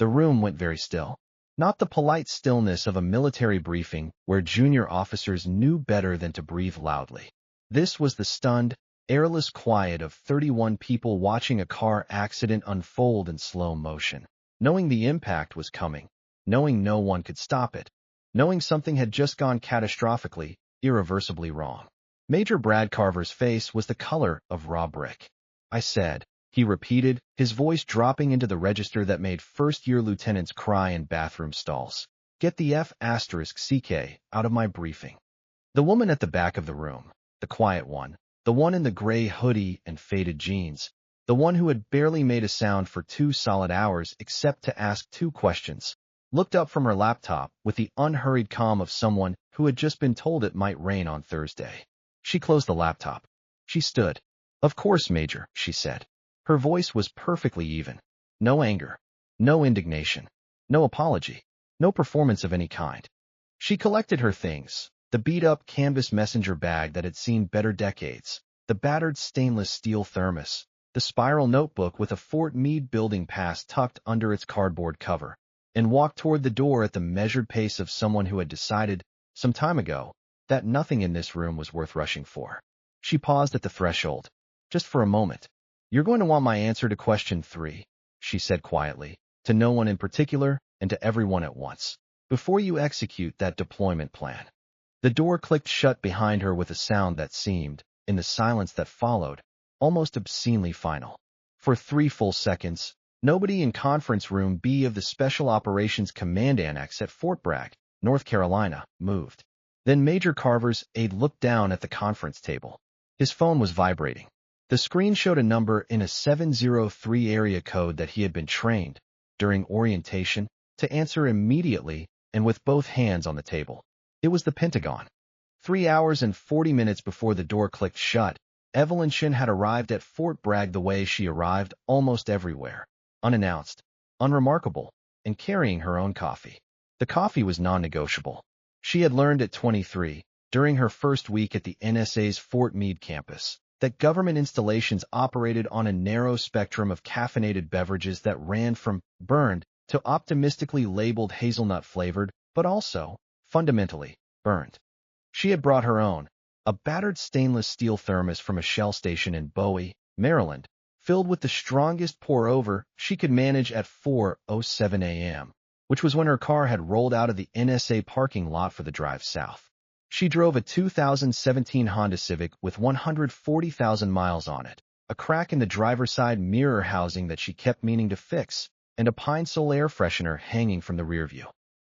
The room went very still. Not the polite stillness of a military briefing where junior officers knew better than to breathe loudly. This was the stunned, airless quiet of 31 people watching a car accident unfold in slow motion, knowing the impact was coming, knowing no one could stop it, knowing something had just gone catastrophically, irreversibly wrong. Major Brad Carver's face was the color of raw brick. "I said," he repeated, his voice dropping into the register that made first-year lieutenants cry in bathroom stalls. "Get the F***CK out of my briefing." The woman at the back of the room, the quiet one, the one in the gray hoodie and faded jeans, the one who had barely made a sound for 2 solid hours except to ask 2 questions, looked up from her laptop with the unhurried calm of someone who had just been told it might rain on Thursday. She closed the laptop. She stood. "Of course, Major," she said. Her voice was perfectly even. No anger, no indignation, no apology, no performance of any kind. She collected her things, the beat-up canvas messenger bag that had seen better decades, the battered stainless steel thermos, the spiral notebook with a Fort Meade building pass tucked under its cardboard cover, and walked toward the door at the measured pace of someone who had decided, some time ago, that nothing in this room was worth rushing for. She paused at the threshold, just for a moment. "You're going to want my answer to question 3, she said quietly, to no one in particular and to everyone at once, "before you execute that deployment plan." The door clicked shut behind her with a sound that seemed, in the silence that followed, almost obscenely final. For 3 full seconds, nobody in Conference Room B of the Special Operations Command Annex at Fort Bragg, North Carolina, moved. Then Major Carver's aide looked down at the conference table. His phone was vibrating. The screen showed a number in a 703 area code that he had been trained, during orientation, to answer immediately and with both hands on the table. It was the Pentagon. 3 hours and 40 minutes before the door clicked shut, Evelyn Shin had arrived at Fort Bragg the way she arrived almost everywhere, unannounced, unremarkable, and carrying her own coffee. The coffee was non-negotiable. She had learned at 23, during her first week at the NSA's Fort Meade campus, that government installations operated on a narrow spectrum of caffeinated beverages that ran from burned to optimistically labeled hazelnut-flavored, but also, fundamentally, burned. She had brought her own, a battered stainless steel thermos from a Shell station in Bowie, Maryland, filled with the strongest pour-over she could manage at 4:07 a.m., which was when her car had rolled out of the NSA parking lot for the drive south. She drove a 2017 Honda Civic with 140,000 miles on it, a crack in the driver's side mirror housing that she kept meaning to fix, and a Pine Sol air freshener hanging from the rear view.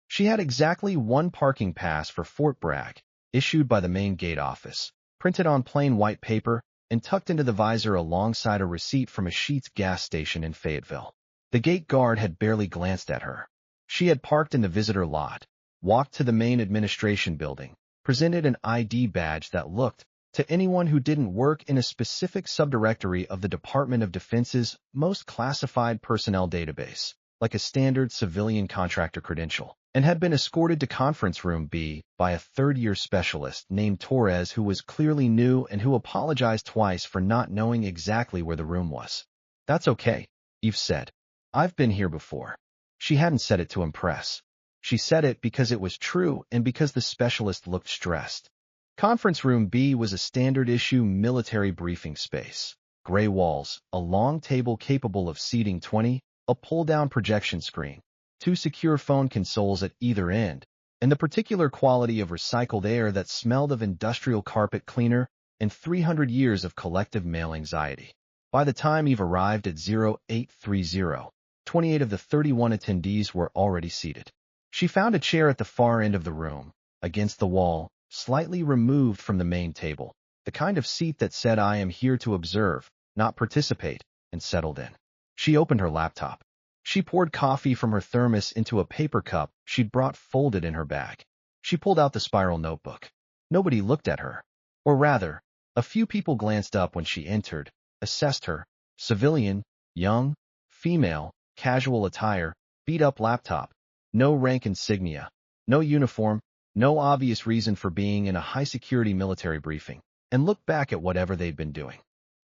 She had exactly 1 parking pass for Fort Bragg, issued by the main gate office, printed on plain white paper and tucked into the visor alongside a receipt from a Sheetz gas station in Fayetteville. The gate guard had barely glanced at her. She had parked in the visitor lot, walked to the main administration building, presented an ID badge that looked, to anyone who didn't work in a specific subdirectory of the Department of Defense's most classified personnel database, like a standard civilian contractor credential, and had been escorted to Conference Room B by a third-year specialist named Torres who was clearly new and who apologized twice for not knowing exactly where the room was. "That's okay," Eve said. "I've been here before." She hadn't said it to impress. She said it because it was true and because the specialist looked stressed. Conference Room B was a standard-issue military briefing space. Gray walls, a long table capable of seating 20, a pull-down projection screen, 2 secure phone consoles at either end, and the particular quality of recycled air that smelled of industrial carpet cleaner and 300 years of collective male anxiety. By the time Eve arrived at 0830, 28 of the 31 attendees were already seated. She found a chair at the far end of the room, against the wall, slightly removed from the main table, the kind of seat that said "I am here to observe, not participate," and settled in. She opened her laptop. She poured coffee from her thermos into a paper cup she'd brought folded in her bag. She pulled out the spiral notebook. Nobody looked at her. Or rather, a few people glanced up when she entered, assessed her, civilian, young, female, casual attire, beat-up laptop, no rank insignia, no uniform, no obvious reason for being in a high-security military briefing, and looked back at whatever they'd been doing.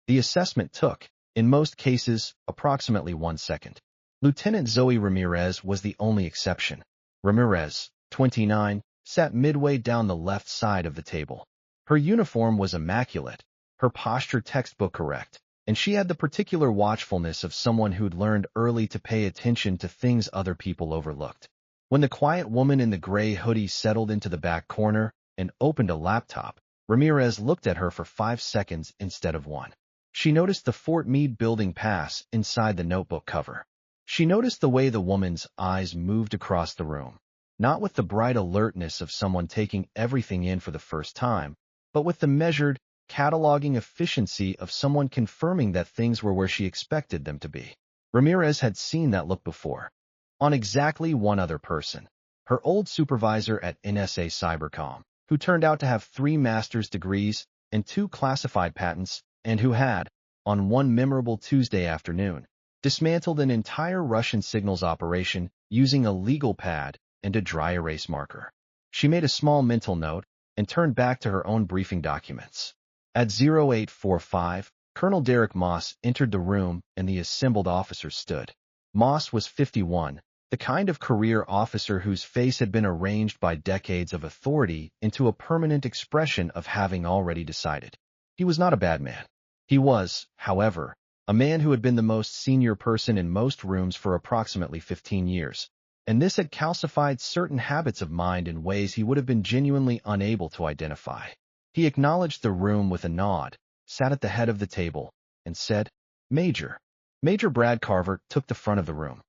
The assessment took, in most cases, approximately 1 second. Lieutenant Zoe Ramirez was the only exception. Ramirez, 29, sat midway down the left side of the table. Her uniform was immaculate, her posture textbook correct, and she had the particular watchfulness of someone who'd learned early to pay attention to things other people overlooked. When the quiet woman in the gray hoodie settled into the back corner and opened a laptop, Ramirez looked at her for 5 seconds instead of 1. She noticed the Fort Meade building pass inside the notebook cover. She noticed the way the woman's eyes moved across the room, not with the bright alertness of someone taking everything in for the first time, but with the measured, cataloging efficiency of someone confirming that things were where she expected them to be. Ramirez had seen that look before. On exactly one other person, her old supervisor at NSA Cybercom, who turned out to have 3 master's degrees and 2 classified patents, and who had, on one memorable Tuesday afternoon, dismantled an entire Russian signals operation using a legal pad and a dry erase marker. She made a small mental note and turned back to her own briefing documents. At 0845, Colonel Derek Moss entered the room and the assembled officers stood. Moss was 51, the kind of career officer whose face had been arranged by decades of authority into a permanent expression of having already decided. He was not a bad man. He was, however, a man who had been the most senior person in most rooms for approximately 15 years, and this had calcified certain habits of mind in ways he would have been genuinely unable to identify. He acknowledged the room with a nod, sat at the head of the table, and said, "Major." Major Brad Carver took the front of the room.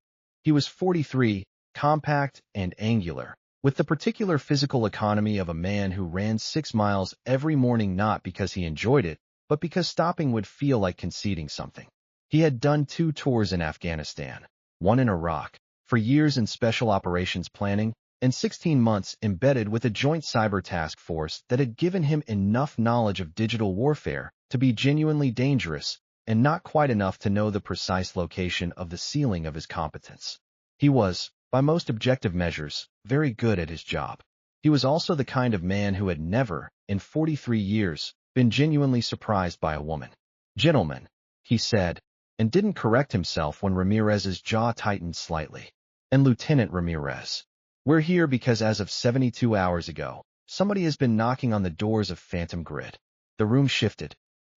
He was 43, compact and angular, with the particular physical economy of a man who ran 6 miles every morning not because he enjoyed it, but because stopping would feel like conceding something. He had done 2 tours in Afghanistan, 1 in Iraq, for years in special operations planning, and 16 months embedded with a joint cyber task force that had given him enough knowledge of digital warfare to be genuinely dangerous, and not quite enough to know the precise location of the ceiling of his competence. He was, by most objective measures, very good at his job. He was also the kind of man who had never, in 43 years, been genuinely surprised by a woman. "Gentlemen," he said, and didn't correct himself when Ramirez's jaw tightened slightly. "And Lieutenant Ramirez, we're here because as of 72 hours ago, somebody has been knocking on the doors of Phantom Grid." The room shifted.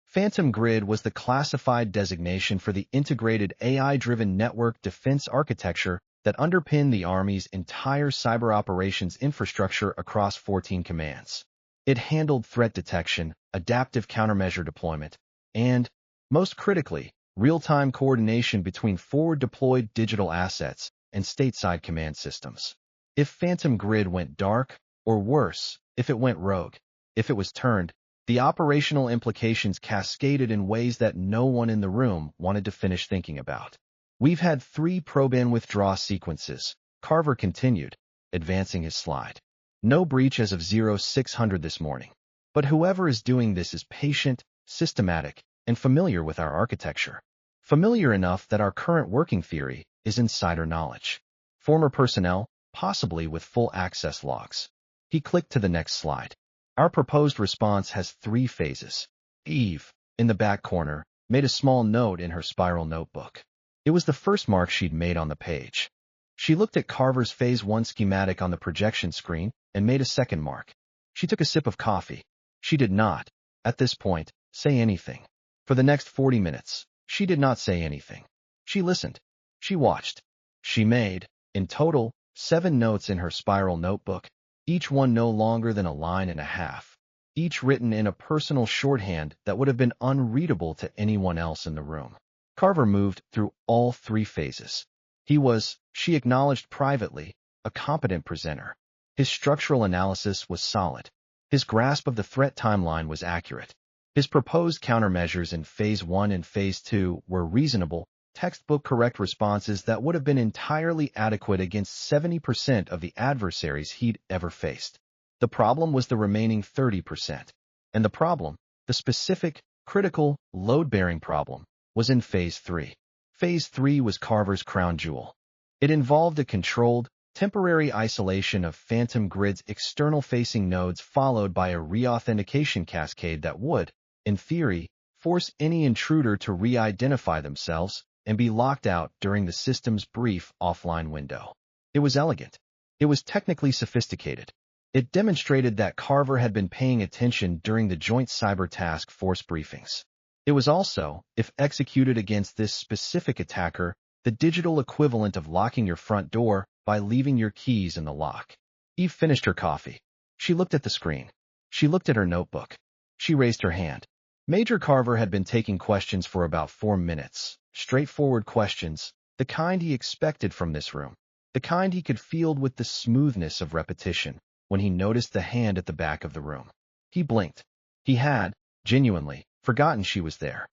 Phantom Grid was the classified designation for the integrated AI-driven network defense architecture that underpinned the Army's entire cyber operations infrastructure across 14 commands. It handled threat detection, adaptive countermeasure deployment, and, most critically, real-time coordination between forward-deployed digital assets and stateside command systems. If Phantom Grid went dark, or worse, if it went rogue, if it was turned, the operational implications cascaded in ways that no one in the room wanted to finish thinking about. "We've had 3 probe-and withdraw sequences," Carver continued, advancing his slide. "No breach as of 0600 this morning. But whoever is doing this is patient, systematic, and familiar with our architecture. Familiar enough that our current working theory is insider knowledge. Former personnel, possibly with full access logs." He clicked to the next slide. "Our proposed response has 3 phases." Eve, in the back corner, made a small note in her spiral notebook. It was the first mark she'd made on the page. She looked at Carver's Phase 1 schematic on the projection screen and made a second mark. She took a sip of coffee. She did not, at this point, say anything. For the next 40 minutes, she did not say anything. She listened. She watched. She made, in total, 7 notes in her spiral notebook, each one no longer than a line and a half, each written in a personal shorthand that would have been unreadable to anyone else in the room. Carver moved through all 3 phases. He was, she acknowledged privately, a competent presenter. His structural analysis was solid. His grasp of the threat timeline was accurate. His proposed countermeasures in Phase 1 and Phase 2 were reasonable, textbook correct responses that would have been entirely adequate against 70% of the adversaries he'd ever faced. The problem was the remaining 30%. And the problem, the specific, critical, load-bearing problem, was in Phase 3. Phase 3 was Carver's crown jewel. It involved a controlled, temporary isolation of Phantom Grid's external-facing nodes followed by a re-authentication cascade that would, in theory, force any intruder to re-identify themselves, and be locked out during the system's brief offline window. It was elegant. It was technically sophisticated. It demonstrated that Carver had been paying attention during the Joint Cyber Task Force briefings. It was also, if executed against this specific attacker, the digital equivalent of locking your front door by leaving your keys in the lock. Eve finished her coffee. She looked at the screen. She looked at her notebook. She raised her hand. Major Carver had been taking questions for about 4 minutes. Straightforward questions, the kind he expected from this room. The kind he could field with the smoothness of repetition when he noticed the hand at the back of the room. He blinked. He had, genuinely, forgotten she was there.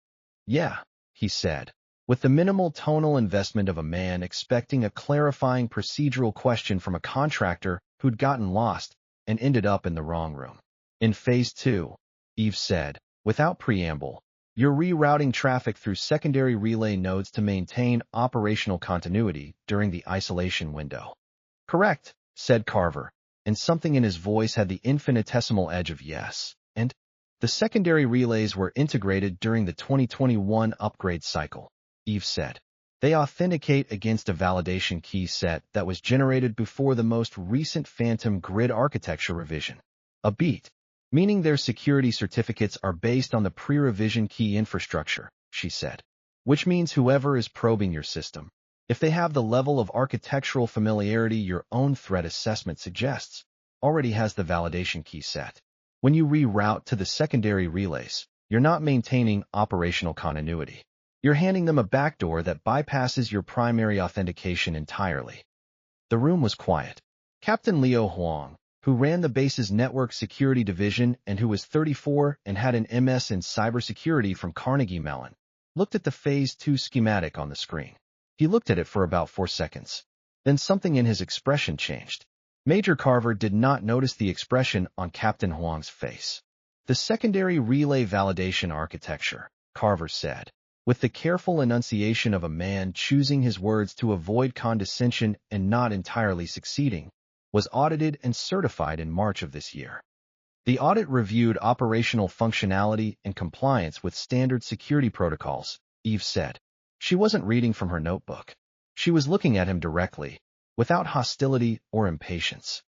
Yeah, he said, with the minimal tonal investment of a man expecting a clarifying procedural question from a contractor who'd gotten lost and ended up in the wrong room. In Phase 2, Eve said, without preamble, you're rerouting traffic through secondary relay nodes to maintain operational continuity during the isolation window. Correct, said Carver, and something in his voice had the infinitesimal edge of yes. And the secondary relays were integrated during the 2021 upgrade cycle, Eve said. They authenticate against a validation key set that was generated before the most recent Phantom grid architecture revision. A beat, meaning their security certificates are based on the pre-revision key infrastructure, she said. Which means whoever is probing your system, if they have the level of architectural familiarity your own threat assessment suggests, already has the validation key set. When you reroute to the secondary relays, you're not maintaining operational continuity. You're handing them a backdoor that bypasses your primary authentication entirely. The room was quiet. Captain Leo Huang, who ran the base's network security division and who was 34 and had an MS in cybersecurity from Carnegie Mellon, looked at the Phase 2 schematic on the screen. He looked at it for about 4 seconds. Then something in his expression changed. Major Carver did not notice the expression on Captain Huang's face. The secondary relay validation architecture, Carver said, with the careful enunciation of a man choosing his words to avoid condescension and not entirely succeeding, was audited and certified in March of this year. The audit reviewed operational functionality and compliance with standard security protocols, Eve said. She wasn't reading from her notebook. She was looking at him directly, without hostility or impatience.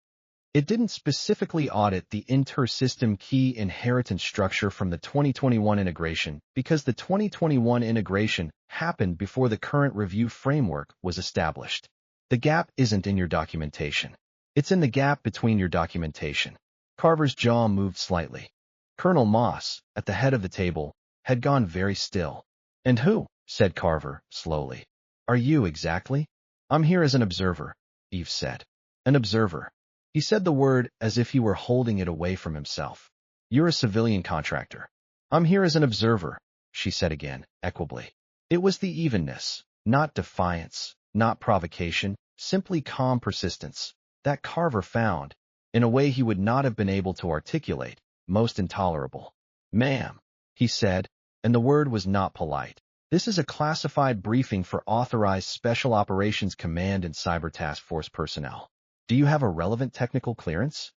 It didn't specifically audit the inter-system key inheritance structure from the 2021 integration because the 2021 integration happened before the current review framework was established. The gap isn't in your documentation. It's in the gap between your documentation. Carver's jaw moved slightly. Colonel Moss, at the head of the table, had gone very still. And who? Said Carver, slowly. Are you exactly? I'm here as an observer, Eve said. An observer. He said the word as if he were holding it away from himself. You're a civilian contractor. I'm here as an observer, she said again, equably. It was the evenness, not defiance, not provocation, simply calm persistence, that Carver found, in a way he would not have been able to articulate, most intolerable. Ma'am, he said, and the word was not polite. This is a classified briefing for authorized Special Operations Command and Cyber Task Force personnel. Do you have a relevant technical clearance?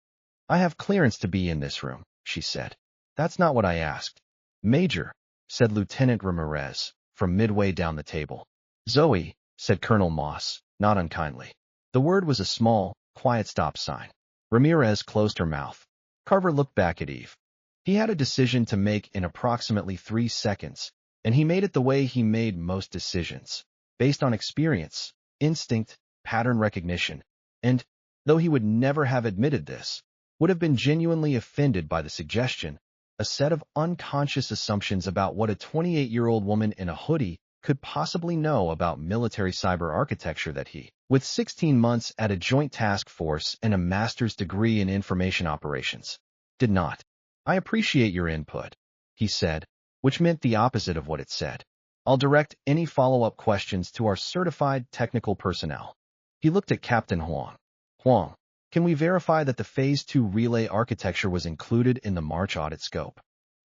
I have clearance to be in this room, she said. That's not what I asked. Major, said Lieutenant Ramirez, from midway down the table. Zoe, said Colonel Moss, not unkindly. The word was a small, quiet stop sign. Ramirez closed her mouth. Carver looked back at Eve. He had a decision to make in approximately 3 seconds, and he made it the way he made most decisions, based on experience, instinct, pattern recognition, and, though he would never have admitted this, would have been genuinely offended by the suggestion, a set of unconscious assumptions about what a 28-year-old woman in a hoodie could possibly know about military cyber architecture that he, with 16 months at a joint task force and a master's degree in information operations, did not. I appreciate your input, he said, which meant the opposite of what it said. I'll direct any follow-up questions to our certified technical personnel. He looked at Captain Huang. Huang, can we verify that the Phase 2 relay architecture was included in the March audit scope?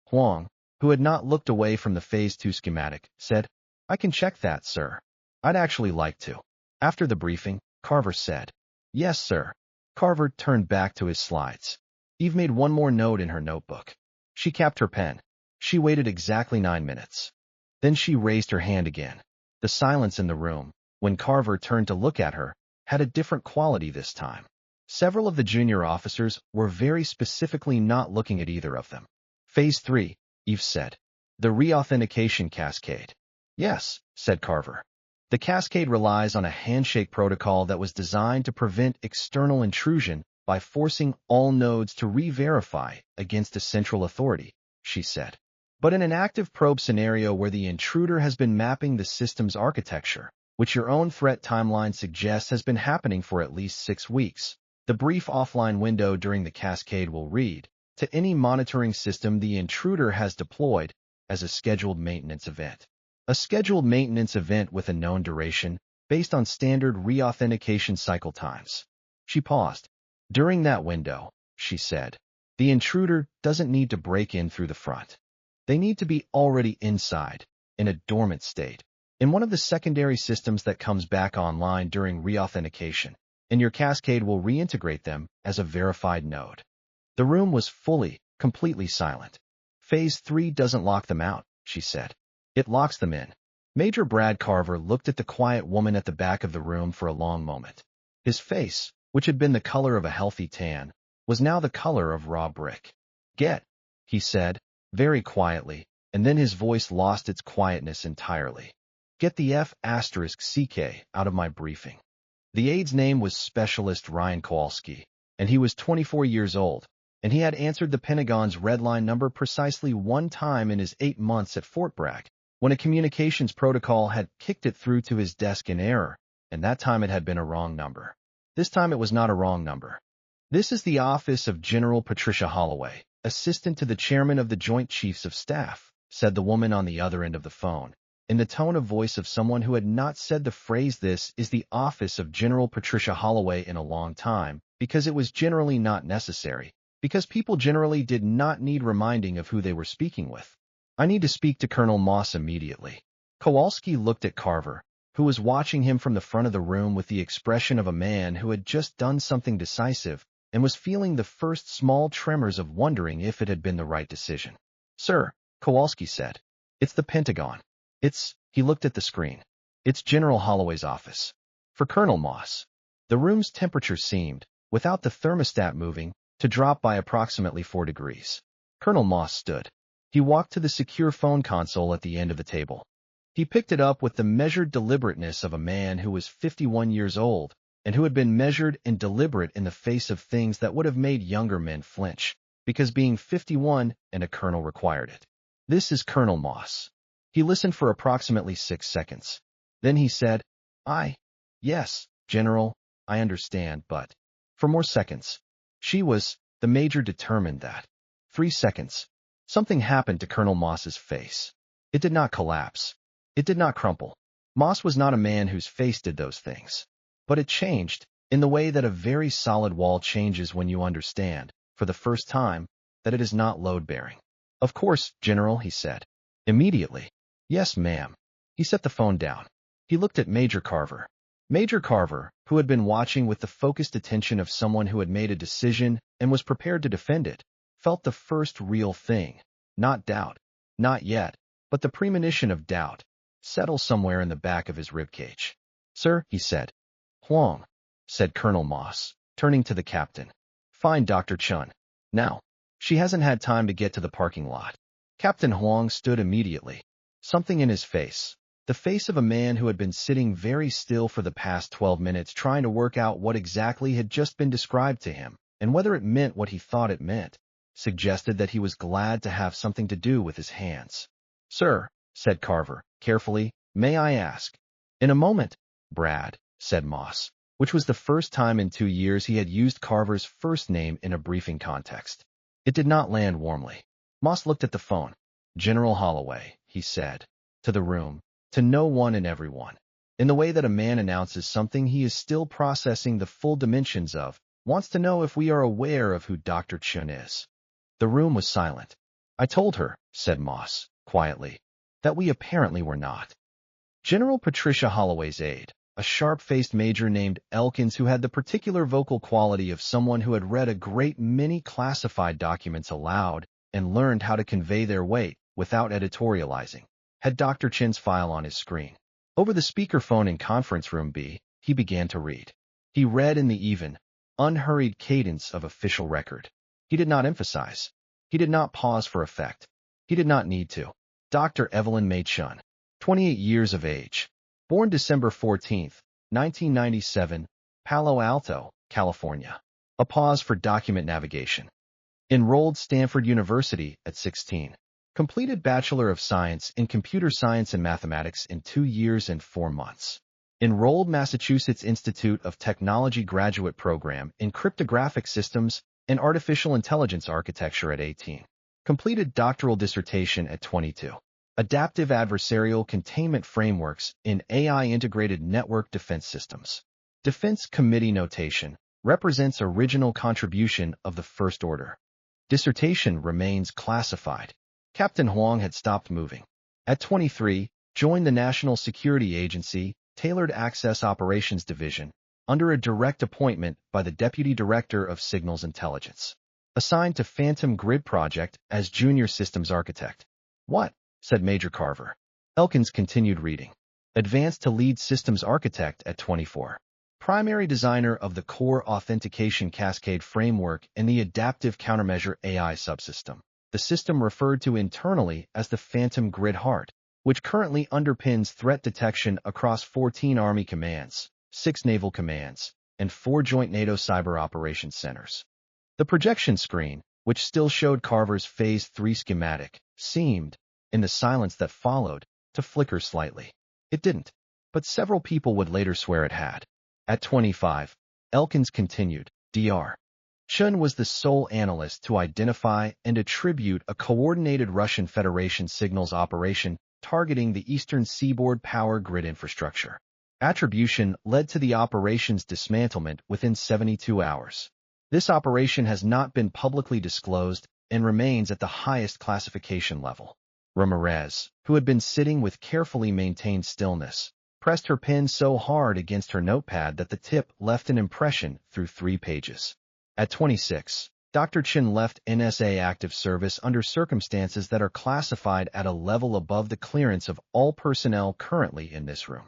Huang, who had not looked away from the Phase 2 schematic, said, I can check that, sir. I'd actually like to. After the briefing, Carver said, Yes, sir. Carver turned back to his slides. Eve made one more note in her notebook. She capped her pen. She waited exactly 9 minutes. Then she raised her hand again. The silence in the room, when Carver turned to look at her, had a different quality this time. Several of the junior officers were very specifically not looking at either of them. Phase 3, Eve said. The reauthentication cascade. Yes, said Carver. The cascade relies on a handshake protocol that was designed to prevent external intrusion by forcing all nodes to re-verify against a central authority, she said. But in an active probe scenario where the intruder has been mapping the system's architecture, which your own threat timeline suggests has been happening for at least 6 weeks, the brief offline window during the cascade will read to any monitoring system the intruder has deployed as a scheduled maintenance event. A scheduled maintenance event with a known duration based on standard reauthentication cycle times. She paused. During that window, she said, the intruder doesn't need to break in through the front. They need to be already inside, in a dormant state, in one of the secondary systems that comes back online during reauthentication, and your cascade will reintegrate them as a verified node. The room was completely silent. Phase 3 doesn't lock them out, she said. It locks them in. Major Brad Carver looked at the quiet woman at the back of the room for a long moment. His face, which had been the color of a healthy tan, was now the color of raw brick. Get, he said, very quietly, and then his voice lost its quietness entirely. Get the F***CK out of my briefing. The aide's name was Specialist Ryan Kowalski, and he was 24 years old, and he had answered the Pentagon's red line number precisely one time in his 8 months at Fort Bragg, when a communications protocol had kicked it through to his desk in error, and that time it had been a wrong number. This time it was not a wrong number. This is the office of General Patricia Holloway, assistant to the chairman of the Joint Chiefs of Staff, said the woman on the other end of the phone, in the tone of voice of someone who had not said the phrase "this is the office of General Patricia Holloway" in a long time, because it was generally not necessary, because people generally did not need reminding of who they were speaking with. I need to speak to Colonel Moss immediately. Kowalski looked at Carver, who was watching him from the front of the room with the expression of a man who had just done something decisive and was feeling the first small tremors of wondering if it had been the right decision. Sir, Kowalski said. It's the Pentagon. He looked at the screen. It's General Holloway's office. For Colonel Moss. The room's temperature seemed, without the thermostat moving, to drop by approximately 4 degrees. Colonel Moss stood. He walked to the secure phone console at the end of the table. He picked it up with the measured deliberateness of a man who was 51 years old and who had been measured and deliberate in the face of things that would have made younger men flinch, because being 51 and a colonel required it. This is Colonel Moss. He listened for approximately 6 seconds. Then he said, Yes, General, I understand, but... For more seconds. The major determined that. 3 seconds. Something happened to Colonel Moss's face. It did not collapse. It did not crumple. Moss was not a man whose face did those things. But it changed, in the way that a very solid wall changes when you understand, for the first time, that it is not load-bearing. Of course, General, he said. Immediately. Yes, ma'am. He set the phone down. He looked at Major Carver. Major Carver, who had been watching with the focused attention of someone who had made a decision and was prepared to defend it, felt the first real thing, not doubt, not yet, but the premonition of doubt, settle somewhere in the back of his ribcage. Sir, he said. Huang, said Colonel Moss, turning to the captain. Find Dr. Chun. Now. She hasn't had time to get to the parking lot. Captain Huang stood immediately. Something in his face, the face of a man who had been sitting very still for the past 12 minutes trying to work out what exactly had just been described to him, and whether it meant what he thought it meant, suggested that he was glad to have something to do with his hands. Sir, said Carver, carefully, may I ask? In a moment, Brad, said Moss, which was the first time in 2 years he had used Carver's first name in a briefing context. It did not land warmly. Moss looked at the phone. General Holloway, he said, to the room, to no one and everyone. In the way that a man announces something he is still processing the full dimensions of, wants to know if we are aware of who Dr. Chun is. The room was silent. I told her, said Moss, quietly, that we apparently were not. General Patricia Holloway's aide, a sharp-faced major named Elkins who had the particular vocal quality of someone who had read a great many classified documents aloud and learned how to convey their weight without editorializing, had Dr. Chin's file on his screen. Over the speakerphone in conference room B, he began to read. He read in the even, unhurried cadence of official record. He did not emphasize. He did not pause for effect. He did not need to. Dr. Evelyn May Chun, 28 years of age. Born December 14, 1997, Palo Alto, California. A pause for document navigation. Enrolled Stanford University at 16. Completed Bachelor of Science in Computer Science and Mathematics in 2 years and 4 months. Enrolled Massachusetts Institute of Technology Graduate Program in Cryptographic Systems and Artificial Intelligence Architecture at 18. Completed doctoral dissertation at 22. Adaptive Adversarial Containment Frameworks in AI Integrated Network Defense Systems. Defense Committee Notation represents original contribution of the first order. Dissertation remains classified. Captain Huang had stopped moving. At 23, joined the National Security Agency, Tailored Access Operations Division, under a direct appointment by the Deputy Director of Signals Intelligence. Assigned to Phantom Grid Project as Junior Systems Architect. What? Said Major Carver. Elkins continued reading. Advanced to Lead Systems Architect at 24. Primary designer of the Core Authentication Cascade Framework and the Adaptive Countermeasure AI subsystem. The system referred to internally as the Phantom Grid Heart, which currently underpins threat detection across 14 Army commands, 6 naval commands, and 4 joint NATO cyber operations centers. The projection screen, which still showed Carver's Phase 3 schematic, seemed, in the silence that followed, to flicker slightly. It didn't, but several people would later swear it had. At 25, Elkins continued, Dr. Chun was the sole analyst to identify and attribute a coordinated Russian Federation signals operation targeting the eastern seaboard power grid infrastructure. Attribution led to the operation's dismantlement within 72 hours. This operation has not been publicly disclosed and remains at the highest classification level. Ramirez, who had been sitting with carefully maintained stillness, pressed her pen so hard against her notepad that the tip left an impression through 3 pages. At 26, Dr. Chin left NSA active service under circumstances that are classified at a level above the clearance of all personnel currently in this room.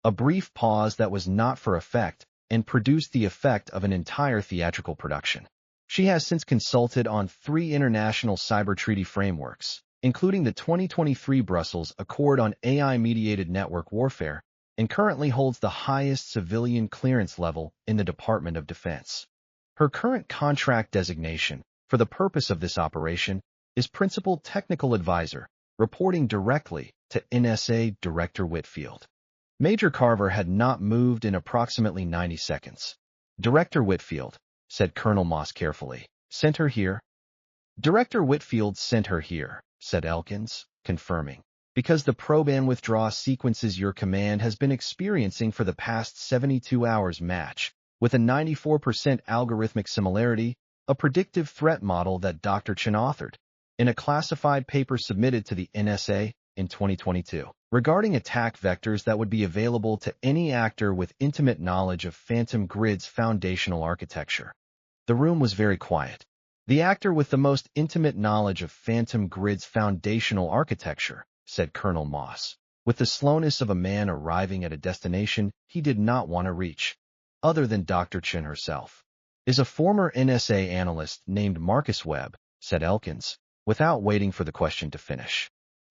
A brief pause that was not for effect and produced the effect of an entire theatrical production. She has since consulted on 3 international cyber treaty frameworks, including the 2023 Brussels Accord on AI-mediated network warfare, and currently holds the highest civilian clearance level in the Department of Defense. Her current contract designation, for the purpose of this operation, is Principal Technical Advisor, reporting directly to NSA Director Whitfield. Major Carver had not moved in approximately 90 seconds. Director Whitfield, said Colonel Moss carefully, sent her here? Director Whitfield sent her here, said Elkins, confirming, because the probe and withdraw sequences your command has been experiencing for the past 72 hours match, with a 94% algorithmic similarity, a predictive threat model that Dr. Chin authored, in a classified paper submitted to the NSA in 2022, regarding attack vectors that would be available to any actor with intimate knowledge of Phantom Grid's foundational architecture. The room was very quiet. The actor with the most intimate knowledge of Phantom Grid's foundational architecture, said Colonel Moss, with the slowness of a man arriving at a destination he did not want to reach, other than Dr. Chin herself, is a former NSA analyst named Marcus Webb, said Elkins, without waiting for the question to finish.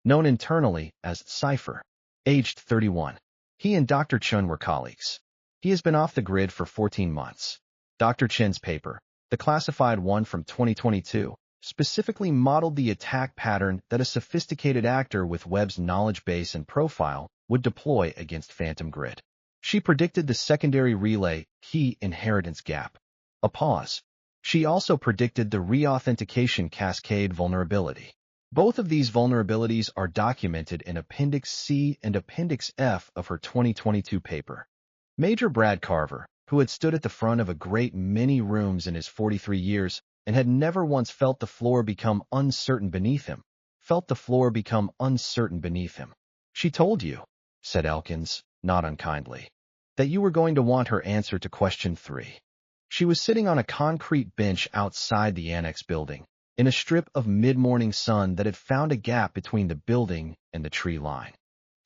Known internally as Cypher, aged 31. He and Dr. Chun were colleagues. He has been off the grid for 14 months. Dr. Chin's paper, the classified one from 2022, specifically modeled the attack pattern that a sophisticated actor with Webb's knowledge base and profile would deploy against Phantom Grid. She predicted the secondary relay key inheritance gap. A pause. She also predicted the reauthentication cascade vulnerability. Both of these vulnerabilities are documented in Appendix C and Appendix F of her 2022 paper. Major Brad Carver, who had stood at the front of a great many rooms in his 43 years and had never once felt the floor become uncertain beneath him, felt the floor become uncertain beneath him. She told you, said Elkins, not unkindly, that you were going to want her answer to question 3. She was sitting on a concrete bench outside the annex building, in a strip of mid-morning sun that had found a gap between the building and the tree line.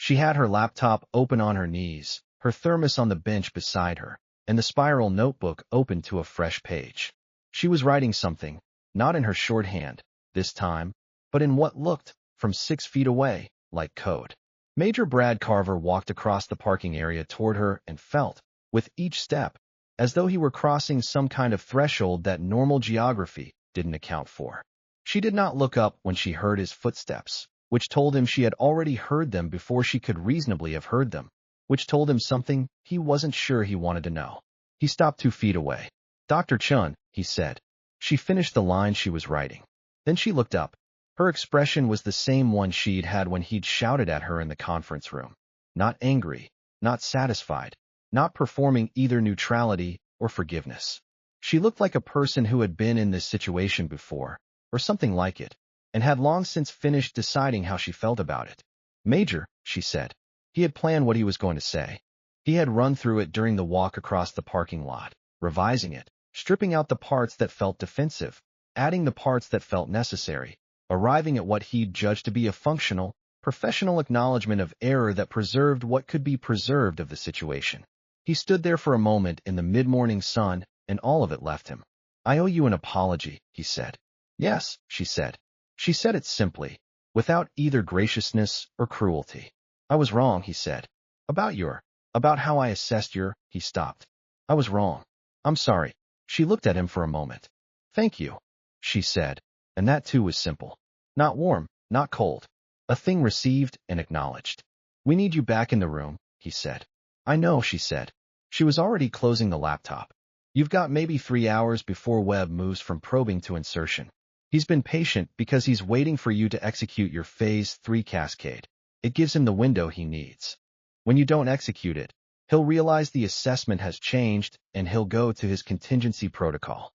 She had her laptop open on her knees, her thermos on the bench beside her, and the spiral notebook open to a fresh page. She was writing something, not in her shorthand, this time, but in what looked, from 6 feet away, like code. Major Brad Carver walked across the parking area toward her and felt, with each step, as though he were crossing some kind of threshold that normal geography didn't account for. She did not look up when she heard his footsteps, which told him she had already heard them before she could reasonably have heard them, which told him something he wasn't sure he wanted to know. He stopped 2 feet away. "Dr. Chun," he said. She finished the line she was writing. Then she looked up. Her expression was the same one she'd had when he'd shouted at her in the conference room. Not angry, not satisfied, not performing either neutrality or forgiveness. She looked like a person who had been in this situation before, or something like it, and had long since finished deciding how she felt about it. "Major," she said. He had planned what he was going to say. He had run through it during the walk across the parking lot, revising it, stripping out the parts that felt defensive, adding the parts that felt necessary, arriving at what he'd judged to be a functional, professional acknowledgement of error that preserved what could be preserved of the situation. He stood there for a moment in the mid-morning sun, and all of it left him. "I owe you an apology," he said. "Yes," she said. She said it simply, without either graciousness or cruelty. "I was wrong," he said. About how I assessed your," he stopped. "I was wrong. I'm sorry." She looked at him for a moment. "Thank you," she said, and that too was simple. Not warm, not cold. A thing received and acknowledged. "We need you back in the room," he said. "I know," she said. She was already closing the laptop. "You've got maybe 3 hours before Webb moves from probing to insertion. He's been patient because he's waiting for you to execute your Phase 3 cascade. It gives him the window he needs. When you don't execute it, he'll realize the assessment has changed and he'll go to his contingency protocol."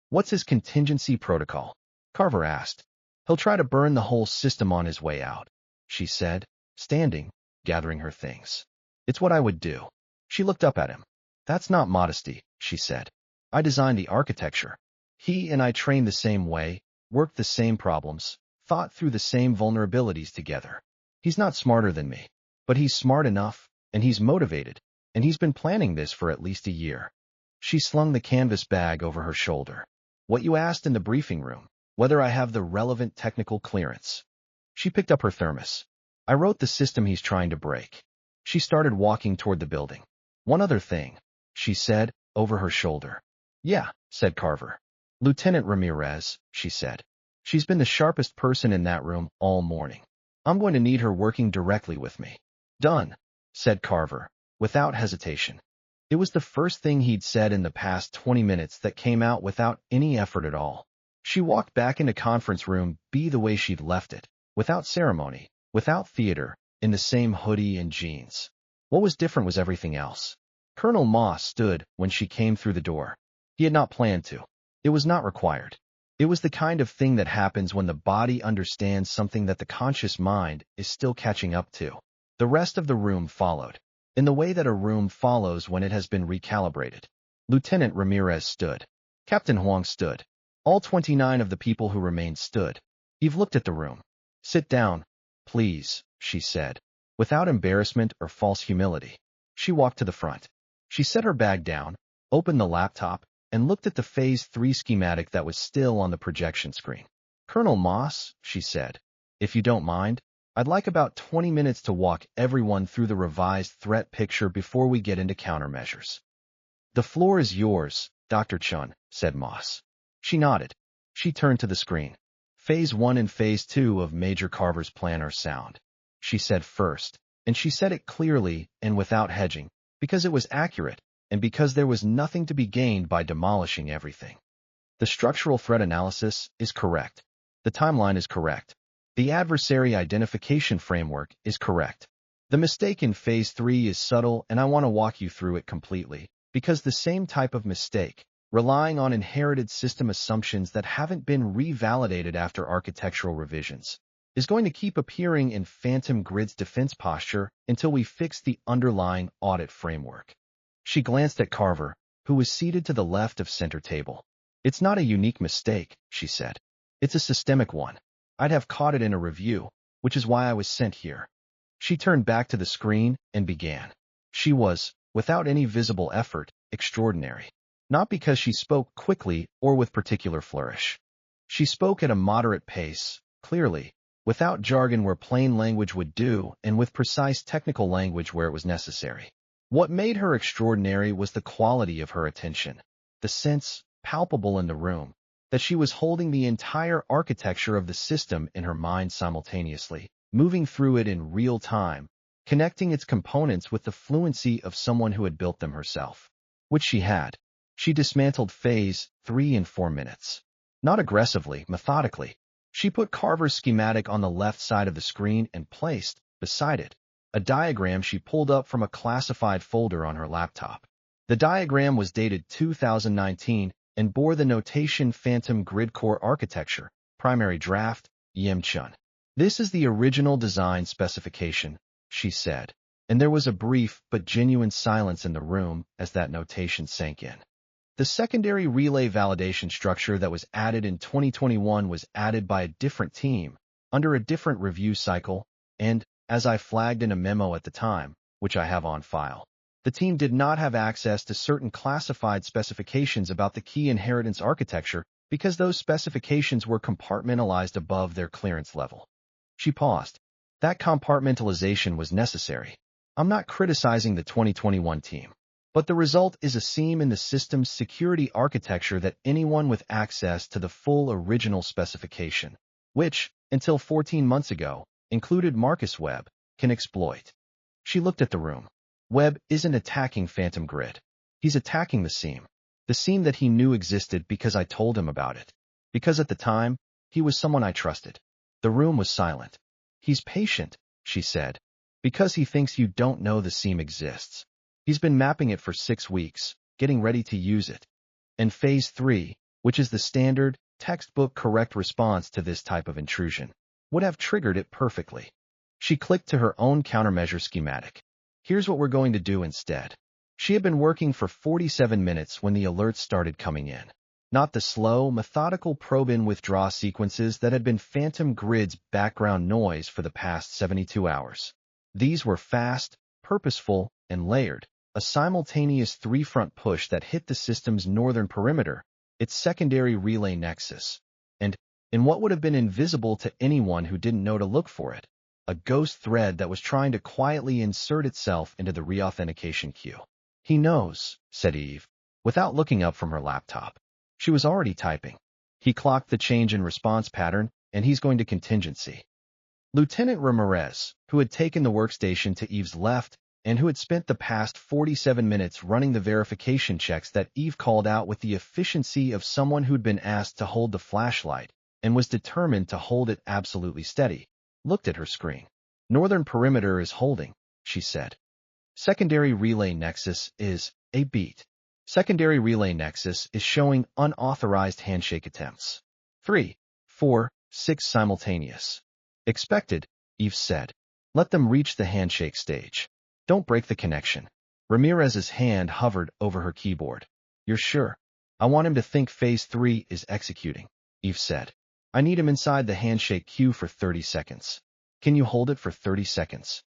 "What's his contingency protocol?" Carver asked. "He'll try to burn the whole system on his way out," she said, standing, gathering her things. "It's what I would do." She looked up at him. "That's not modesty," she said. "I designed the architecture. He and I trained the same way, worked the same problems, thought through the same vulnerabilities together. He's not smarter than me, but he's smart enough, and he's motivated, and he's been planning this for at least a year." She slung the canvas bag over her shoulder. "What you asked in the briefing room, whether I have the relevant technical clearance." She picked up her thermos. "I wrote the system he's trying to break." She started walking toward the building. "One other thing," she said, over her shoulder. "Yeah," said Carver. "Lieutenant Ramirez," she said. "She's been the sharpest person in that room all morning. I'm going to need her working directly with me." "Done," said Carver, without hesitation. It was the first thing he'd said in the past 20 minutes that came out without any effort at all. She walked back into conference room B the way she'd left it, without ceremony, without theater, in the same hoodie and jeans. What was different was everything else. Colonel Moss stood when she came through the door. He had not planned to. It was not required. It was the kind of thing that happens when the body understands something that the conscious mind is still catching up to. The rest of the room followed, in the way that a room follows when it has been recalibrated. Lieutenant Ramirez stood. Captain Huang stood. All 29 of the people who remained stood. Eve looked at the room. "Sit down, please," she said, without embarrassment or false humility. She walked to the front. She set her bag down, opened the laptop, and looked at the Phase 3 schematic that was still on the projection screen. "Colonel Moss," she said, "if you don't mind, I'd like about 20 minutes to walk everyone through the revised threat picture before we get into countermeasures." "The floor is yours, Dr. Chun," said Moss. She nodded. She turned to the screen. "Phase 1 and Phase 2 of Major Carver's plan are sound," she said first, and she said it clearly and without hedging, because it was accurate, and because there was nothing to be gained by demolishing everything. "The structural threat analysis is correct. The timeline is correct. The adversary identification framework is correct. The mistake in Phase 3 is subtle, and I want to walk you through it completely, because the same type of mistake, relying on inherited system assumptions that haven't been revalidated after architectural revisions, is going to keep appearing in Phantom Grid's defense posture until we fix the underlying audit framework." She glanced at Carver, who was seated to the left of center table. "It's not a unique mistake," she said. "It's a systemic one. I'd have caught it in a review, which is why I was sent here." She turned back to the screen and began. She was, without any visible effort, extraordinary. Not because she spoke quickly or with particular flourish. She spoke at a moderate pace, clearly, without jargon where plain language would do, and with precise technical language where it was necessary. What made her extraordinary was the quality of her attention, the sense, palpable in the room, that she was holding the entire architecture of the system in her mind simultaneously, moving through it in real time, connecting its components with the fluency of someone who had built them herself. Which she had. She dismantled Phase 3 in 4 minutes. Not aggressively, methodically. She put Carver's schematic on the left side of the screen and placed, beside it, a diagram she pulled up from a classified folder on her laptop. The diagram was dated 2019 and bore the notation Phantom Grid Core Architecture, Primary Draft, Yim Chun. This is the original design specification, she said, and there was a brief but genuine silence in the room as that notation sank in. The secondary relay validation structure that was added in 2021 was added by a different team, under a different review cycle, and, as I flagged in a memo at the time, which I have on file, the team did not have access to certain classified specifications about the key inheritance architecture because those specifications were compartmentalized above their clearance level. She paused. That compartmentalization was necessary. I'm not criticizing the 2021 team. But the result is a seam in the system's security architecture that anyone with access to the full original specification, which, until 14 months ago, included Marcus Webb, can exploit. She looked at the room. Webb isn't attacking Phantom Grid. He's attacking the seam that he knew existed because I told him about it. Because at the time, he was someone I trusted. The room was silent. He's patient, she said, because he thinks you don't know the seam exists. He's been mapping it for 6 weeks, getting ready to use it. And Phase 3, which is the standard, textbook correct response to this type of intrusion, would have triggered it perfectly. She clicked to her own countermeasure schematic. Here's what we're going to do instead. She had been working for 47 minutes when the alerts started coming in. Not the slow, methodical probe-in withdraw sequences that had been Phantom Grid's background noise for the past 72 hours. These were fast, purposeful, and layered. A simultaneous three-front push that hit the system's northern perimeter, its secondary relay nexus, and, in what would have been invisible to anyone who didn't know to look for it, a ghost thread that was trying to quietly insert itself into the reauthentication queue. He knows, said Eve, without looking up from her laptop. She was already typing. He clocked the change in response pattern, and he's going to contingency. Lieutenant Ramirez, who had taken the workstation to Eve's left, and who had spent the past 47 minutes running the verification checks that Eve called out with the efficiency of someone who'd been asked to hold the flashlight and was determined to hold it absolutely steady, looked at her screen. Northern perimeter is holding, she said. Secondary relay nexus is a beat. Secondary relay nexus is showing unauthorized handshake attempts. 3, 4, 6 simultaneous. Expected, Eve said. Let them reach the handshake stage. Don't break the connection. Ramirez's hand hovered over her keyboard. You're sure? I want him to think Phase 3 is executing, Eve said. I need him inside the handshake queue for 30 seconds. Can you hold it for 30 seconds?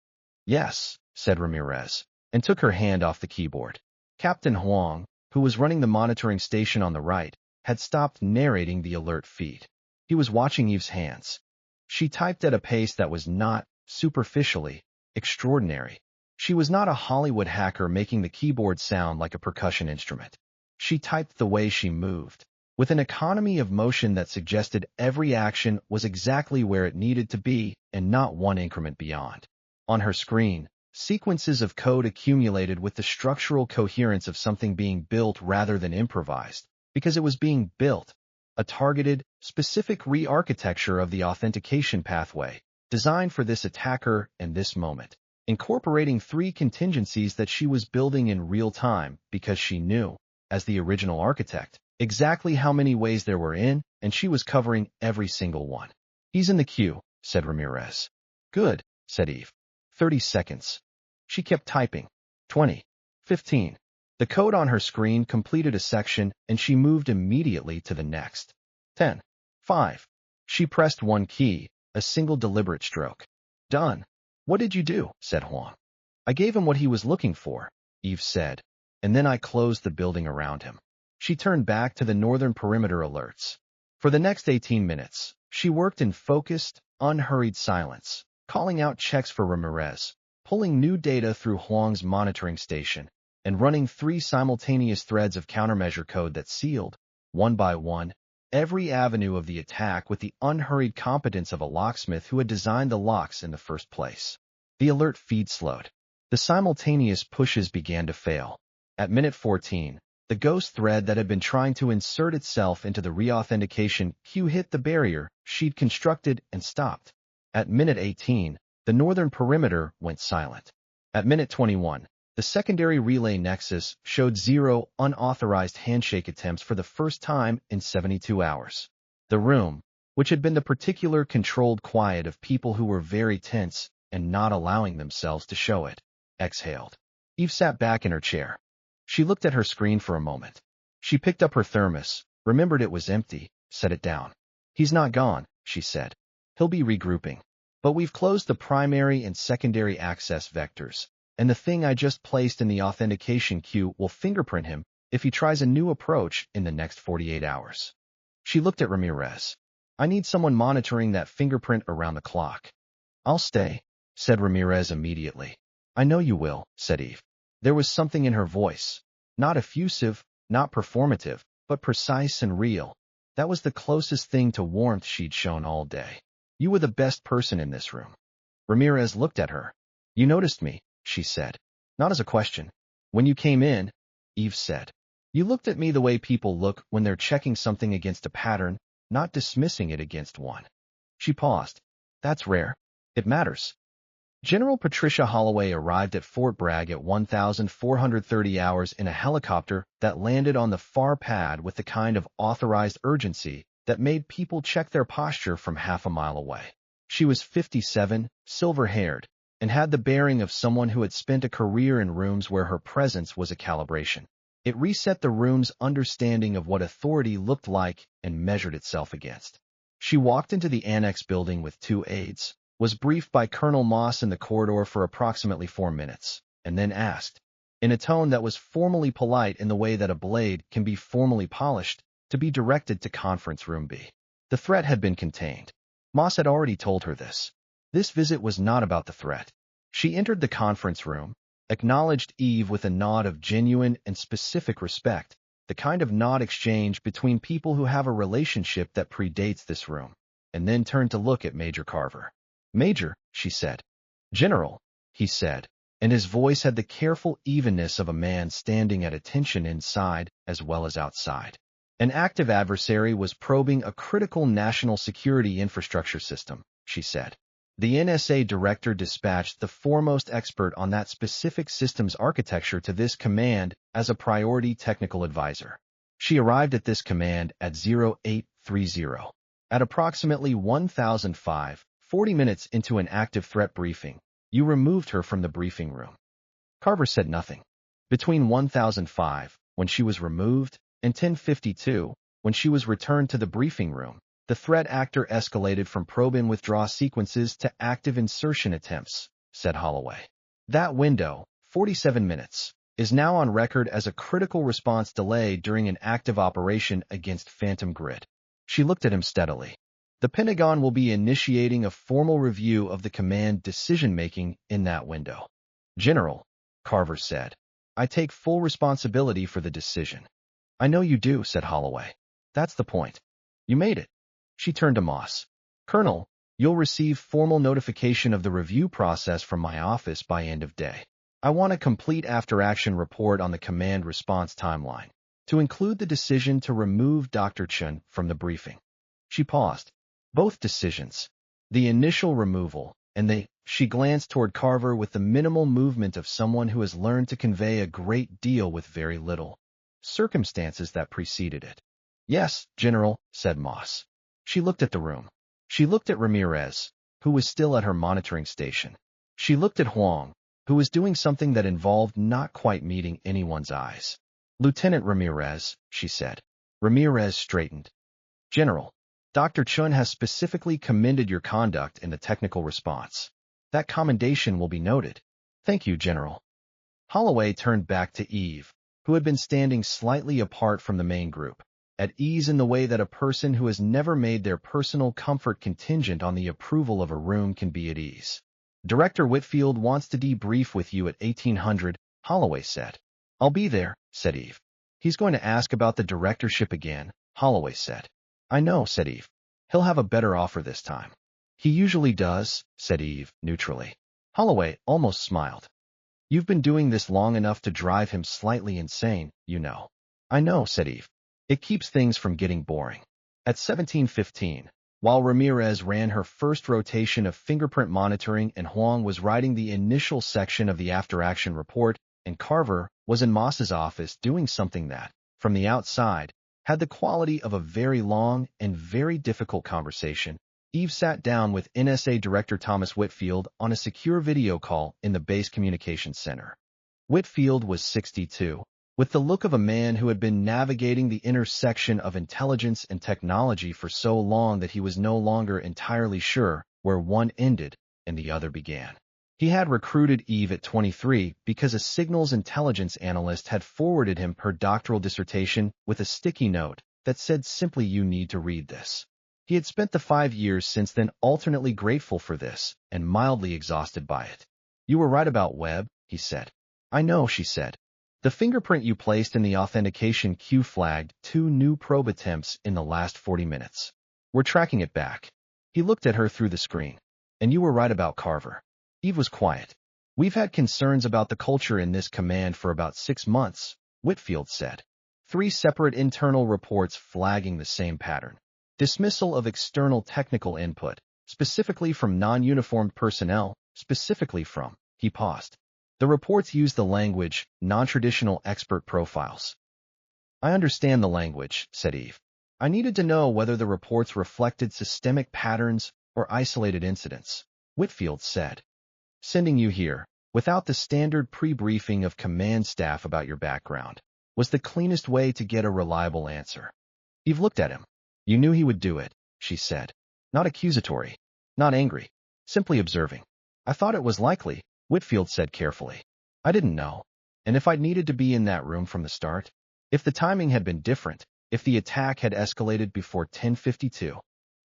Yes, said Ramirez, and took her hand off the keyboard. Captain Huang, who was running the monitoring station on the right, had stopped narrating the alert feed. He was watching Eve's hands. She typed at a pace that was not, superficially, extraordinary. She was not a Hollywood hacker making the keyboard sound like a percussion instrument. She typed the way she moved, with an economy of motion that suggested every action was exactly where it needed to be and not one increment beyond. On her screen, sequences of code accumulated with the structural coherence of something being built rather than improvised, because it was being built, a targeted, specific re-architecture of the authentication pathway, designed for this attacker and this moment, incorporating 3 contingencies that she was building in real time because she knew, as the original architect, exactly how many ways there were in, and she was covering every single one. He's in the queue, said Ramirez. Good, said Eve. 30 seconds. She kept typing. 20. 15. The code on her screen completed a section, and she moved immediately to the next. 10. 5. She pressed one key, a single deliberate stroke. Done. What did you do? Said Huang. I gave him what he was looking for, Eve said, and then I closed the building around him. She turned back to the northern perimeter alerts. For the next 18 minutes, she worked in focused, unhurried silence, calling out checks for Ramirez, pulling new data through Huang's monitoring station, and running 3 simultaneous threads of countermeasure code that sealed, one by one, every avenue of the attack with the unhurried competence of a locksmith who had designed the locks in the first place. The alert feed slowed. The simultaneous pushes began to fail. At minute 14, the ghost thread that had been trying to insert itself into the reauthentication queue hit the barrier she'd constructed and stopped. At minute 18, the northern perimeter went silent. At minute 21, the secondary relay nexus showed 0 unauthorized handshake attempts for the first time in 72 hours. The room, which had been the particular controlled quiet of people who were very tense and not allowing themselves to show it, exhaled. Eve sat back in her chair. She looked at her screen for a moment. She picked up her thermos, remembered it was empty, set it down. He's not gone, she said. He'll be regrouping. But we've closed the primary and secondary access vectors, and the thing I just placed in the authentication queue will fingerprint him if he tries a new approach in the next 48 hours. She looked at Ramirez. I need someone monitoring that fingerprint around the clock. I'll stay, said Ramirez immediately. I know you will, said Eve. There was something in her voice, not effusive, not performative, but precise and real. That was the closest thing to warmth she'd shown all day. You were the best person in this room. Ramirez looked at her. You noticed me, she said. Not as a question. When you came in, Eve said. You looked at me the way people look when they're checking something against a pattern, not dismissing it against one. She paused. That's rare. It matters. General Patricia Holloway arrived at Fort Bragg at 1,430 hours in a helicopter that landed on the far pad with the kind of authorized urgency that made people check their posture from half a mile away. She was 57, silver-haired, and had the bearing of someone who had spent a career in rooms where her presence was a calibration. It reset the room's understanding of what authority looked like and measured itself against. She walked into the annex building with 2 aides, was briefed by Colonel Moss in the corridor for approximately 4 minutes, and then asked, in a tone that was formally polite in the way that a blade can be formally polished, to be directed to Conference Room B. The threat had been contained. Moss had already told her this. This visit was not about the threat. She entered the conference room, acknowledged Eve with a nod of genuine and specific respect, the kind of nod exchange between people who have a relationship that predates this room, and then turned to look at Major Carver. Major, she said. General, he said, and his voice had the careful evenness of a man standing at attention inside as well as outside. An active adversary was probing a critical national security infrastructure system, she said. The NSA director dispatched the foremost expert on that specific system's architecture to this command as a priority technical advisor. She arrived at this command at 0830. At approximately 1005, 40 minutes into an active threat briefing, you removed her from the briefing room. Carver said nothing. Between 1005, when she was removed, and 1052, when she was returned to the briefing room, the threat actor escalated from probe-and-withdraw sequences to active insertion attempts, said Holloway. That window, 47 minutes, is now on record as a critical response delay during an active operation against Phantom Grid. She looked at him steadily. The Pentagon will be initiating a formal review of the command decision-making in that window. General, Carver said, I take full responsibility for the decision. I know you do, said Holloway. That's the point. You made it. She turned to Moss. Colonel, you'll receive formal notification of the review process from my office by end of day. I want a complete after-action report on the command response timeline, to include the decision to remove Dr. Chun from the briefing. She paused. Both decisions, the initial removal and she glanced toward Carver with the minimal movement of someone who has learned to convey a great deal with very little. Circumstances that preceded it. Yes, General, said Moss. She looked at the room. She looked at Ramirez, who was still at her monitoring station. She looked at Huang, who was doing something that involved not quite meeting anyone's eyes. Lieutenant Ramirez, she said. Ramirez straightened. General, Dr. Chun has specifically commended your conduct in the technical response. That commendation will be noted. Thank you, General. Holloway turned back to Eve, who had been standing slightly apart from the main group, at ease in the way that a person who has never made their personal comfort contingent on the approval of a room can be at ease. Director Whitfield wants to debrief with you at 1800, Holloway said. I'll be there, said Eve. He's going to ask about the directorship again, Holloway said. I know, said Eve. He'll have a better offer this time. He usually does, said Eve, neutrally. Holloway almost smiled. You've been doing this long enough to drive him slightly insane, you know. I know, said Eve. It keeps things from getting boring. At 17:15, while Ramirez ran her first rotation of fingerprint monitoring and Huang was writing the initial section of the after-action report, and Carver was in Moss's office doing something that, from the outside, had the quality of a very long and very difficult conversation, Eve sat down with NSA Director Thomas Whitfield on a secure video call in the base communications center. Whitfield was 62, with the look of a man who had been navigating the intersection of intelligence and technology for so long that he was no longer entirely sure where one ended and the other began. He had recruited Eve at 23 because a signals intelligence analyst had forwarded him her doctoral dissertation with a sticky note that said simply, "You need to read this." He had spent the 5 years since then alternately grateful for this and mildly exhausted by it. You were right about Webb, he said. I know, she said. The fingerprint you placed in the authentication queue flagged 2 new probe attempts in the last 40 minutes. We're tracking it back. He looked at her through the screen. And you were right about Carver. Eve was quiet. We've had concerns about the culture in this command for about 6 months, Whitfield said. 3 separate internal reports flagging the same pattern. Dismissal of external technical input, specifically from non-uniformed personnel, specifically from, he paused. The reports use the language, non-traditional expert profiles. I understand the language, said Eve. I needed to know whether the reports reflected systemic patterns or isolated incidents, Whitfield said. Sending you here, without the standard pre-briefing of command staff about your background, was the cleanest way to get a reliable answer. Eve looked at him. You knew he would do it, she said. Not accusatory, not angry, simply observing. I thought it was likely, Whitfield said carefully. I didn't know. And if I'd needed to be in that room from the start? If the timing had been different, if the attack had escalated before 10:52.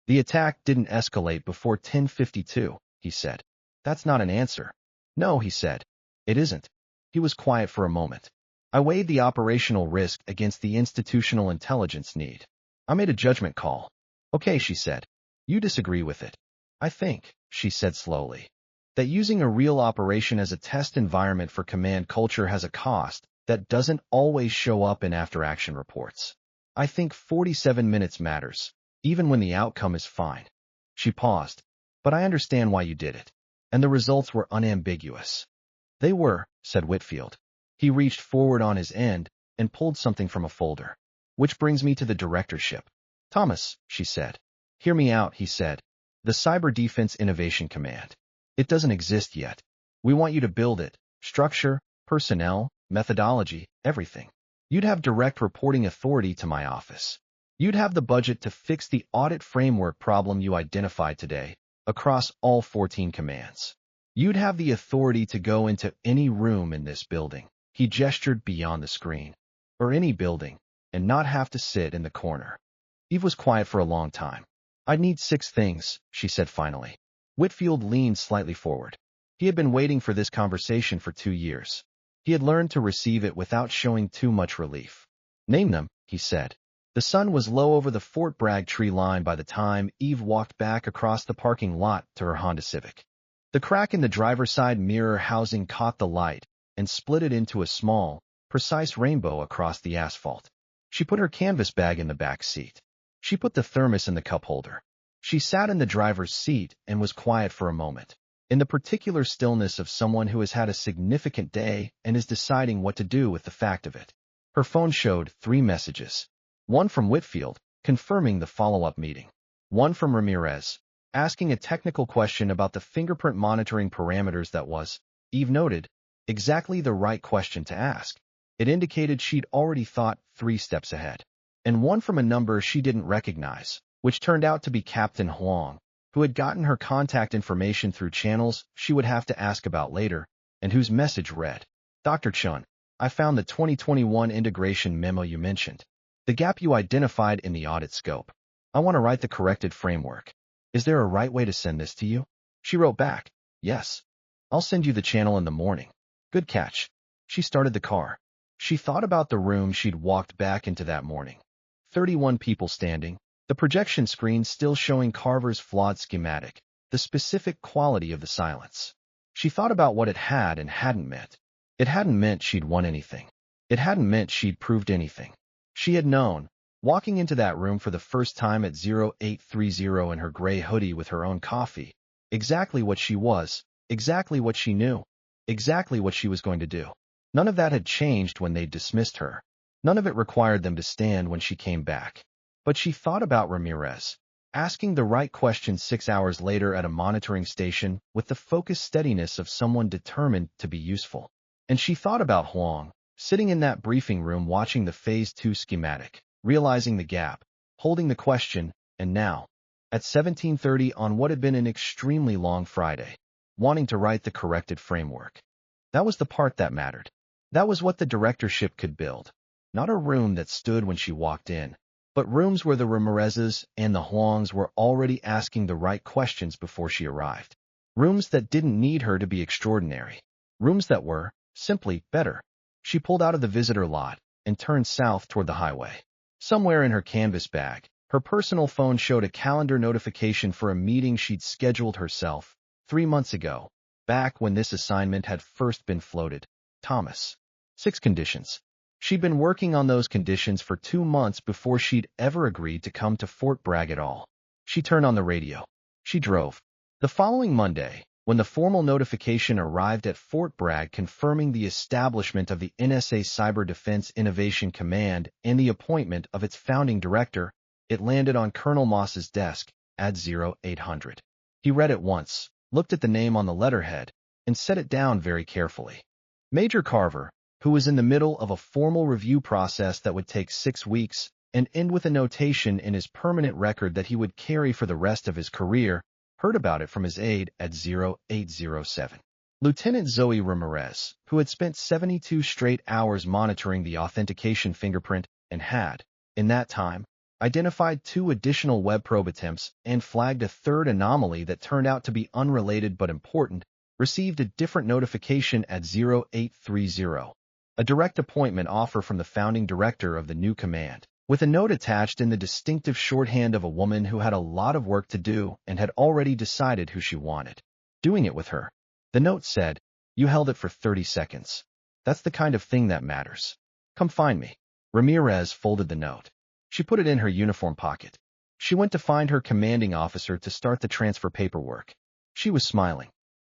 The attack didn't escalate before 10:52, he said. That's not an answer. No, he said. It isn't. He was quiet for a moment. I weighed the operational risk against the institutional intelligence need. I made a judgment call. Okay, she said. You disagree with it. I think, she said slowly, that using a real operation as a test environment for command culture has a cost that doesn't always show up in after-action reports. I think 47 minutes matters, even when the outcome is fine. She paused. But I understand why you did it. And the results were unambiguous. They were, said Whitfield. He reached forward on his end and pulled something from a folder. Which brings me to the directorship. Thomas, she said. Hear me out, he said. The Cyber Defense Innovation Command. It doesn't exist yet. We want you to build it. Structure, personnel, methodology, everything. You'd have direct reporting authority to my office. You'd have the budget to fix the audit framework problem you identified today, across all 14 commands. You'd have the authority to go into any room in this building. He gestured beyond the screen. Or any building, and not have to sit in the corner. Eve was quiet for a long time. I'd need 6 things, she said finally. Whitfield leaned slightly forward. He had been waiting for this conversation for 2 years. He had learned to receive it without showing too much relief. Name them, he said. The sun was low over the Fort Bragg tree line by the time Eve walked back across the parking lot to her Honda Civic. The crack in the driver's side mirror housing caught the light and split it into a small, precise rainbow across the asphalt. She put her canvas bag in the back seat. She put the thermos in the cup holder. She sat in the driver's seat and was quiet for a moment, in the particular stillness of someone who has had a significant day and is deciding what to do with the fact of it. Her phone showed 3 messages. One from Whitfield, confirming the follow-up meeting. One from Ramirez, asking a technical question about the fingerprint monitoring parameters that was, Eve noted, exactly the right question to ask. It indicated she'd already thought 3 steps ahead. And one from a number she didn't recognize, which turned out to be Captain Huang, who had gotten her contact information through channels she would have to ask about later, and whose message read, Dr. Chun, I found the 2021 integration memo you mentioned. The gap you identified in the audit scope. I want to write the corrected framework. Is there a right way to send this to you? She wrote back, yes. I'll send you the channel in the morning. Good catch. She started the car. She thought about the room she'd walked back into that morning. 31 people standing, the projection screen still showing Carver's flawed schematic, the specific quality of the silence. She thought about what it had and hadn't meant. It hadn't meant she'd won anything. It hadn't meant she'd proved anything. She had known, walking into that room for the first time at 0830 in her gray hoodie with her own coffee, exactly what she was, exactly what she knew, exactly what she was going to do. None of that had changed when they dismissed her. None of it required them to stand when she came back. But she thought about Ramirez, asking the right question 6 hours later at a monitoring station with the focused steadiness of someone determined to be useful. And she thought about Huang, sitting in that briefing room watching the Phase 2 schematic, realizing the gap, holding the question, and now, at 17:30 on what had been an extremely long Friday, wanting to write the corrected framework. That was the part that mattered. That was what the directorship could build. Not a room that stood when she walked in, but rooms where the Ramirezes and the Huangs were already asking the right questions before she arrived. Rooms that didn't need her to be extraordinary. Rooms that were, simply, better. She pulled out of the visitor lot and turned south toward the highway. Somewhere in her canvas bag, her personal phone showed a calendar notification for a meeting she'd scheduled herself 3 months ago, back when this assignment had first been floated. Thomas. 6 conditions. She'd been working on those conditions for 2 months before she'd ever agreed to come to Fort Bragg at all. She turned on the radio. She drove. The following Monday, when the formal notification arrived at Fort Bragg confirming the establishment of the NSA Cyber Defense Innovation Command and the appointment of its founding director, it landed on Colonel Moss's desk at 0800. He read it once, looked at the name on the letterhead, and set it down very carefully. Major Carver, who was in the middle of a formal review process that would take 6 weeks and end with a notation in his permanent record that he would carry for the rest of his career, heard about it from his aide at 0807. Lieutenant Zoe Ramirez, who had spent 72 straight hours monitoring the authentication fingerprint and had, in that time, identified 2 additional web probe attempts and flagged a third anomaly that turned out to be unrelated but important, received a different notification at 0830. A direct appointment offer from the founding director of the new command, with a note attached in the distinctive shorthand of a woman who had a lot of work to do and had already decided who she wanted. Doing it with her. The note said, you held it for 30 seconds. That's the kind of thing that matters. Come find me. Ramirez folded the note. She put it in her uniform pocket. She went to find her commanding officer to start the transfer paperwork. She was smiling.